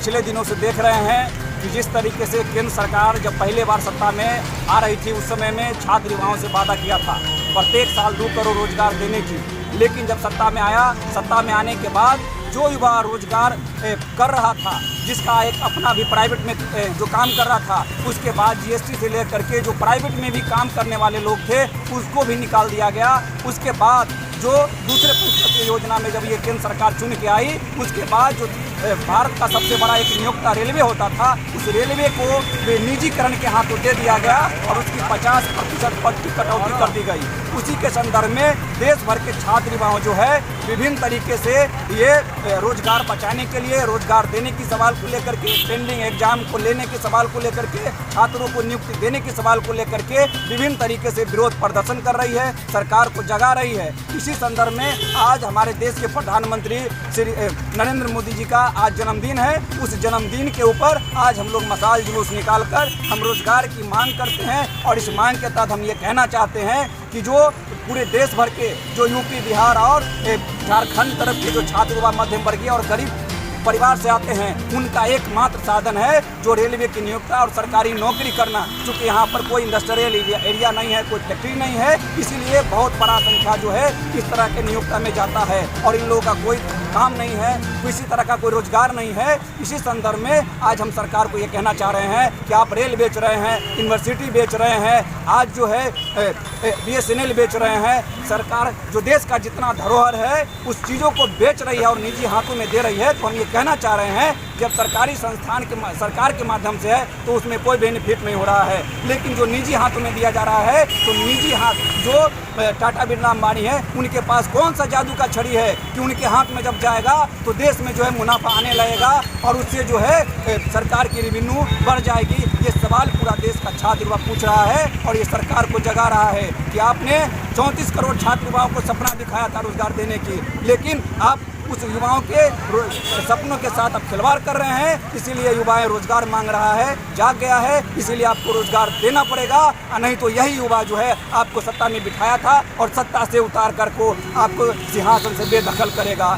पिछले दिनों से देख रहे हैं कि जिस तरीके से केंद्र सरकार जब पहले बार सत्ता में आ रही थी उस समय में छात्र युवाओं से वादा किया था प्रत्येक साल 2 करोड़ रोजगार देने की। लेकिन जब सत्ता में आया, सत्ता में आने के बाद जो युवा रोजगार कर रहा था, जिसका एक अपना भी प्राइवेट में जो काम कर रहा था, उसके बाद जीएसटी से लेकर के जो प्राइवेट में भी काम करने वाले लोग थे उसको भी निकाल दिया गया। उसके बाद जो दूसरे पुस्तक योजना में जब ये केंद्र सरकार चुन के आई, उसके बाद जो भारत का सबसे बड़ा एक नियोक्ता रेलवे होता था, उस रेलवे को निजीकरण के हाथों दे दिया गया और उसकी 50% पद की कटौती कर दी गई। उसी के संदर्भ में देश भर के छात्र युवाओं जो है विभिन्न तरीके से ये रोजगार बचाने के लिए, रोजगार देने की सवाल को लेकर के, पेंडिंग एग्जाम को लेने के सवाल को लेकर के, छात्रों को नियुक्ति देने के सवाल को लेकर के विभिन्न तरीके से विरोध प्रदर्शन कर रही है, सरकार को जगा रही है। इसी संदर्भ में आज हमारे देश के प्रधानमंत्री श्री नरेंद्र मोदी जी का आज जन्मदिन है। उस जन्मदिन के ऊपर आज हम लोग मशाल जुलूस निकालकर हम रोजगार की मांग करते हैं और इस मांग के तहत हम ये कहना चाहते हैं कि जो पूरे देश भर के जो यूपी, बिहार और झारखंड तरफ के जो छात्र युवा मध्यम वर्गीय और गरीब परिवार से आते हैं, उनका एकमात्र साधन है जो रेलवे की नियोक्ता और सरकारी नौकरी करना। क्योंकि यहाँ पर कोई इंडस्ट्रियल एरिया नहीं है, कोई फैक्ट्री नहीं है, इसीलिए बहुत बड़ा संख्या जो है इस तरह के नियोक्ता में जाता है और इन लोगों का कोई काम नहीं है, किसी तरह का कोई रोजगार नहीं है। इसी संदर्भ में आज हम सरकार को ये कहना चाह रहे हैं कि आप रेल बेच रहे हैं, यूनिवर्सिटी बेच रहे हैं, आज जो है BSNL बेच रहे हैं। सरकार जो देश का जितना धरोहर है उस चीज़ों को बेच रही है और निजी हाथों में दे रही है। तो हम ये कहना चाह रहे हैं जब सरकारी संस्थान के सरकार के माध्यम से है तो उसमें कोई बेनिफिट नहीं हो रहा है, लेकिन जो निजी हाथों में दिया जा रहा है तो निजी हाथ जो टाटा बिरला अंबानी है उनके पास कौन सा जादू का छड़ी है कि उनके हाथ में जब जाएगा तो देश में जो है मुनाफा आने लगेगा और उससे जो है सरकार की रेवेन्यू बढ़ जाएगी। ये सवाल पूरा देश का छात्र युवा पूछ रहा है और ये सरकार को जगा रहा है कि आपने 34 करोड़ छात्र युवाओं को सपना दिखाया था रोजगार देने की, लेकिन आप उस युवाओं के सपनों के साथ अब खिलवाड़ कर रहे हैं। इसीलिए युवाएं रोजगार मांग रहा है, जाग गया है, इसीलिए आपको रोजगार देना पड़ेगा, नहीं तो यही युवा जो है आपको सत्ता में बिठाया था और सत्ता से उतार कर को आपको सिंहासन से बेदखल करेगा।